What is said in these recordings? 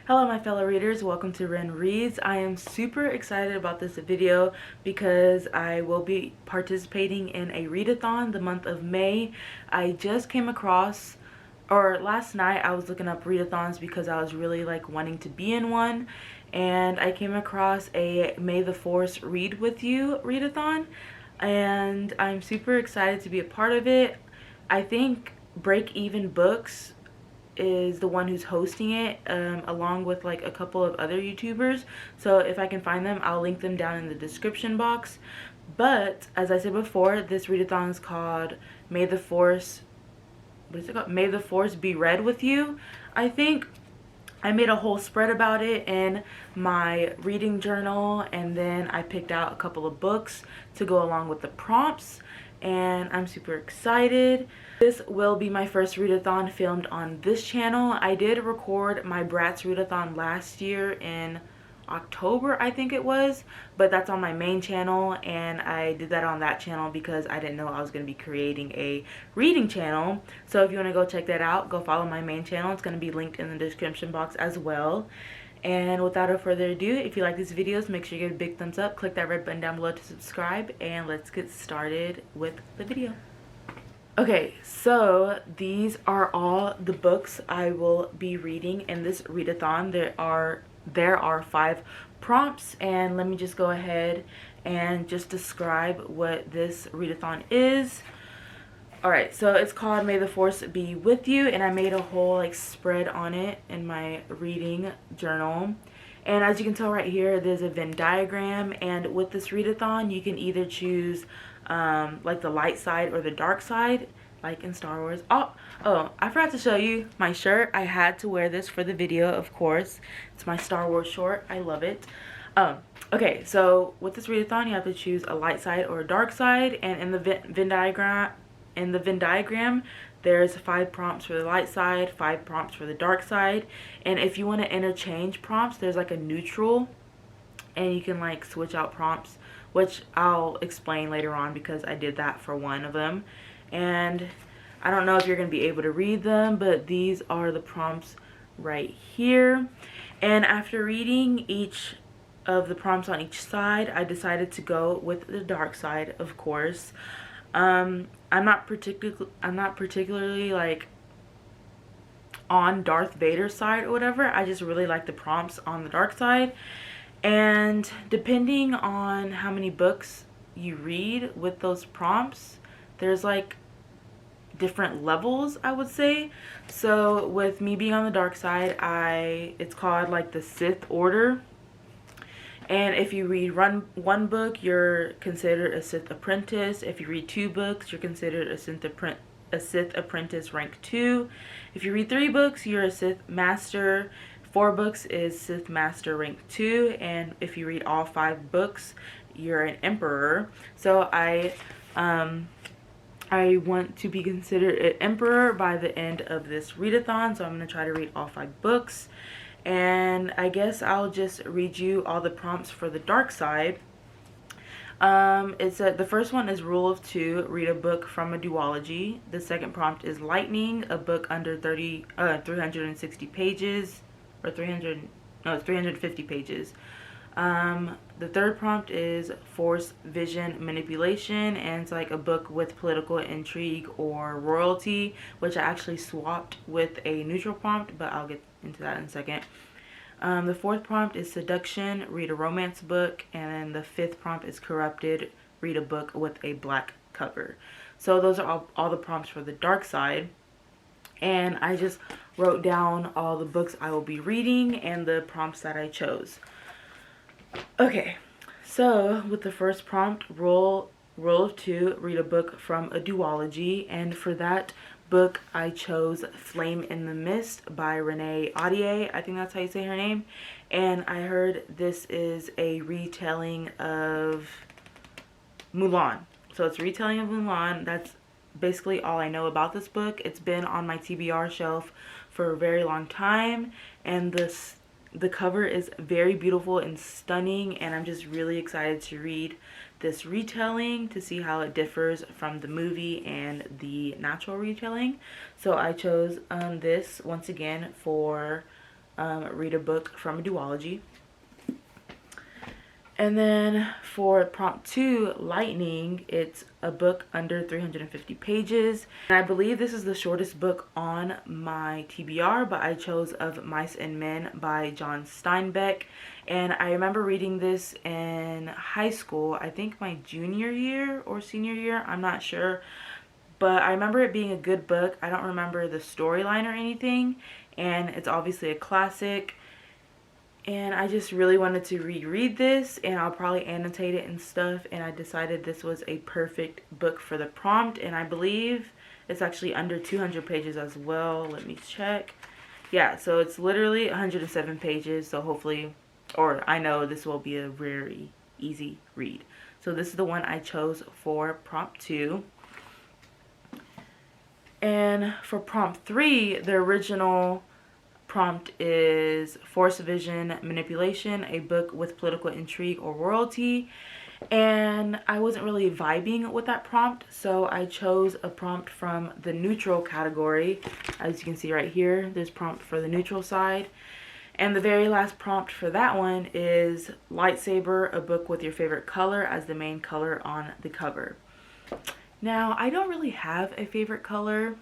Hello my fellow readers, welcome to Ren Reads. I am super excited about this video because I will be participating in a readathon the month of May. I just came across, or last night I was looking up readathons because I was really wanting to be in one, and I came across a May the Force Read With You readathon, and I'm super excited to be a part of it. I think Break Even Books is the one who's hosting it, along with a couple of other YouTubers. So if I can find them, I'll link them down in the description box. But as I said before, this readathon is called May the Force, what is it called? May the Force Be Read With You. I think I made a whole spread about it in my reading journal, and then I picked out a couple of books to go along with the prompts, and I'm super excited. This will be my first readathon filmed on this channel. I did record my Bratz readathon last year in October, I think it was, but that's on my main channel, and I did that on that channel because I didn't know I was going to be creating a reading channel. So if you want to go check that out, go follow my main channel. It's going to be linked in the description box as well. And without further ado, if you like these videos, make sure you give a big thumbs up, click that red button down below to subscribe, and let's get started with the video. Okay, so these are all the books I will be reading in this readathon. There are 5 prompts, and let me just go ahead and just describe what this readathon is. Alright, so it's called May the Force Be With You, and I made a whole spread on it in my reading journal. And as you can tell right here, there's a Venn diagram, and with this readathon, you can either choose the light side or the dark side, like in Star Wars. Oh, I forgot to show you my shirt. I had to wear this for the video, of course. It's my Star Wars short. I love it. Okay, so with this readathon, you have to choose a light side or a dark side, and in the Venn diagram, there's 5 prompts for the light side, 5 prompts for the dark side, and if you want to interchange prompts, there's a neutral, and you can switch out prompts, which I'll explain later on because I did that for one of them. And I don't know if you're going to be able to read them, but these are the prompts right here. And after reading each of the prompts on each side, I decided to go with the dark side, of course. I'm not particularly on Darth Vader's side or whatever. I just really like the prompts on the dark side. And depending on how many books you read with those prompts, there's different levels, I would say. So with me being on the dark side, it's called the Sith Order. And if you read one book, you're considered a Sith Apprentice. If you read 2 books, you're considered a Sith Apprentice rank 2. If you read 3 books, you're a Sith Master. 4 books is Sith Master rank 2. And if you read all 5 books, you're an Emperor. So I want to be considered an Emperor by the end of this readathon, so I'm going to try to read all 5 books. And I guess I'll just read you all the prompts for the dark side. The first one is Rule of 2, read a book from a duology. The second prompt is Lightning, a book under 360 pages, or it's 350 pages. The third prompt is Force Vision Manipulation, and it's a book with political intrigue or royalty, which I actually swapped with a neutral prompt, but I'll get into that in a second. The fourth prompt is Seduction, read a romance book, and then the 5th prompt is Corrupted, read a book with a black cover. So those are all the prompts for the dark side, and I just wrote down all the books I will be reading and the prompts that I chose. Okay, so with the first prompt, Rule of 2, read a book from a duology, and for that book I chose Flame in the Mist by Readathon. I think that's how you say her name. And I heard this is a retelling of Mulan. So it's a retelling of Mulan. That's basically all I know about this book. It's been on my TBR shelf for a very long time, and the cover is very beautiful and stunning, and I'm just really excited to read this retelling to see how it differs from the movie and the natural retelling. So I chose this once again for read a book from a duology. And then for prompt 2, Lightning, it's a book under 350 pages. And I believe this is the shortest book on my TBR, but I chose Of Mice and Men by John Steinbeck. And I remember reading this in high school, I think my junior year or senior year, I'm not sure. But I remember it being a good book. I don't remember the storyline or anything. And it's obviously a classic. And I just really wanted to reread this, and I'll probably annotate it and stuff, and I decided this was a perfect book for the prompt. And I believe it's actually under 200 pages as well. Let me check. Yeah, so it's literally 107 pages, so hopefully, or I know this will be a very easy read. So this is the one I chose for prompt 2. And for prompt 3, the original prompt is Force Vision Manipulation, a book with political intrigue or royalty. And I wasn't really vibing with that prompt, so I chose a prompt from the neutral category. As you can see right here, there's prompt for the neutral side. And the very last prompt for that one is Lightsaber, a book with your favorite color as the main color on the cover. Now, I don't really have a favorite color.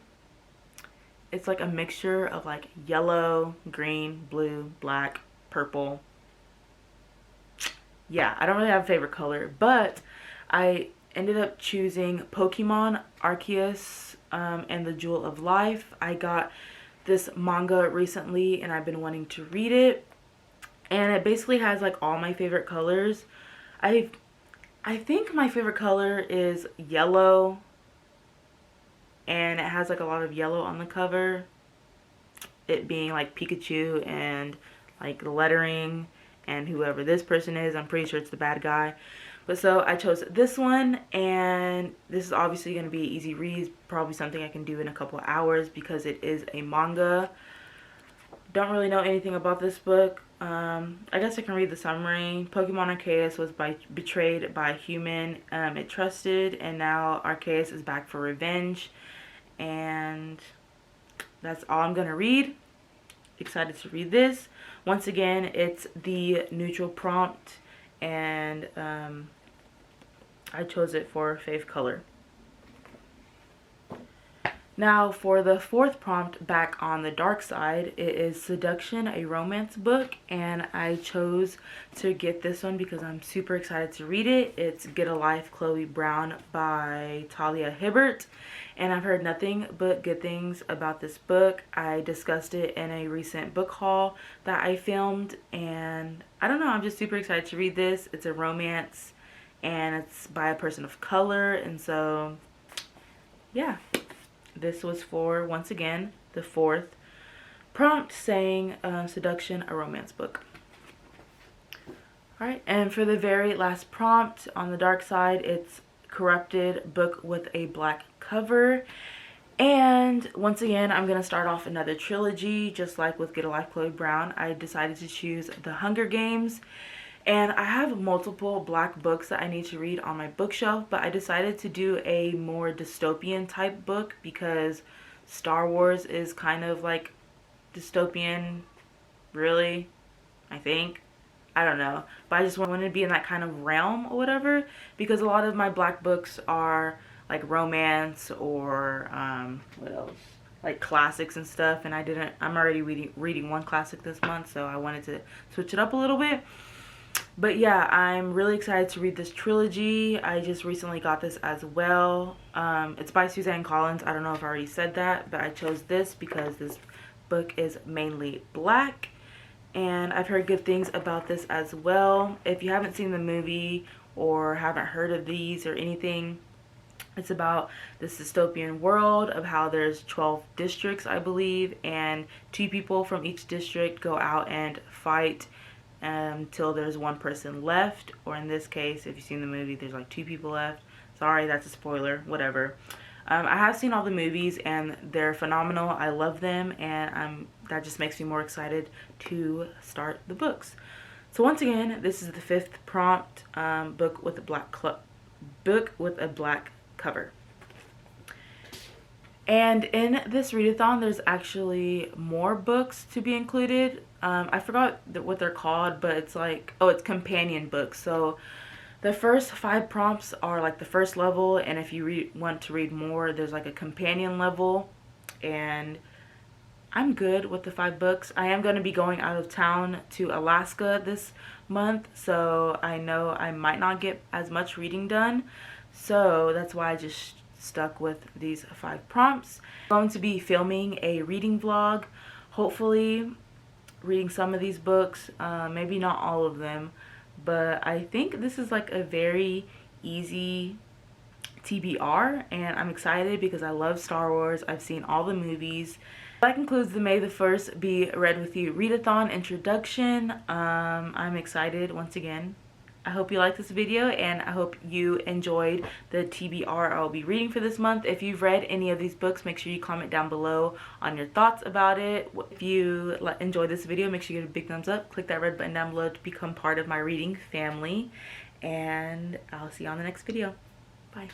It's like a mixture of like yellow, green, blue, black, purple. Yeah, I don't really have a favorite color, but I ended up choosing Pokemon Arceus and the Jewel of Life. I got this manga recently and I've been wanting to read it. And it basically has like all my favorite colors. I think my favorite color is yellow. And it has like a lot of yellow on the cover, it being like Pikachu and like the lettering and whoever this person is. I'm pretty sure it's the bad guy. But so I chose this one, and this is obviously going to be an easy read, probably something I can do in a couple of hours because it is a manga. Don't really know anything about this book. I guess I can read the summary. Pokemon Arceus was betrayed by a human it trusted, and now Arceus is back for revenge. And that's all I'm gonna read. Excited to read this. Once again, it's the neutral prompt, and I chose it for fave color. Now for the 4th prompt, back on the dark side, it is Seduction, a romance book, and I chose to get this one because I'm super excited to read it. It's Get a Life, Chloe Brown by Talia Hibbert, and I've heard nothing but good things about this book. I discussed it in a recent book haul that I filmed, and I don't know, I'm just super excited to read this. It's a romance, and it's by a person of color, and so yeah. This was for, once again, the 4th prompt, saying Seduction, a romance book. Alright, and for the very last prompt, on the dark side, it's Corrupted, book with a black cover. And once again, I'm going to start off another trilogy, just like with Get a Life, Chloe Brown. I decided to choose The Hunger Games. And I have multiple black books that I need to read on my bookshelf, but I decided to do a more dystopian type book because Star Wars is kind of like dystopian, really, I think. I don't know, but I just wanted to be in that kind of realm or whatever, because a lot of my black books are like romance or what else? Like classics and stuff, and I'm already reading one classic this month, so I wanted to switch it up a little bit. But yeah, I'm really excited to read this trilogy. I just recently got this as well. It's by Suzanne Collins. I don't know if I already said that, but I chose this because this book is mainly black. And I've heard good things about this as well. If you haven't seen the movie or haven't heard of these or anything, it's about this dystopian world of how there's 12 districts, I believe, and 2 people from each district go out and fight until there's 1 person left, or in this case, if you've seen the movie, there's like 2 people left. Sorry, that's a spoiler, whatever. I have seen all the movies and they're phenomenal. I love them, and that just makes me more excited to start the books. So once again, this is the 5th prompt, book with a black cover. And in this readathon, there's actually more books to be included. I forgot what they're called, but it's like, oh, it's companion books. So the first 5 prompts are like the first level, and if you want to read more, there's like a companion level. And I'm good with the 5 books. I am going to be going out of town to Alaska this month, so I know I might not get as much reading done. So that's why I just stuck with these 5 prompts. I'm going to be filming a reading vlog, hopefully reading some of these books, maybe not all of them, but I think this is like a very easy TBR, and I'm excited because I love Star Wars. I've seen all the movies. That concludes the May the 1st Be Read With You Readathon introduction. I'm excited once again. I hope you liked this video, and I hope you enjoyed the TBR I'll be reading for this month. If you've read any of these books, make sure you comment down below on your thoughts about it. If you enjoyed this video, make sure you give it a big thumbs up. Click that red button down below to become part of my reading family. And I'll see you on the next video. Bye.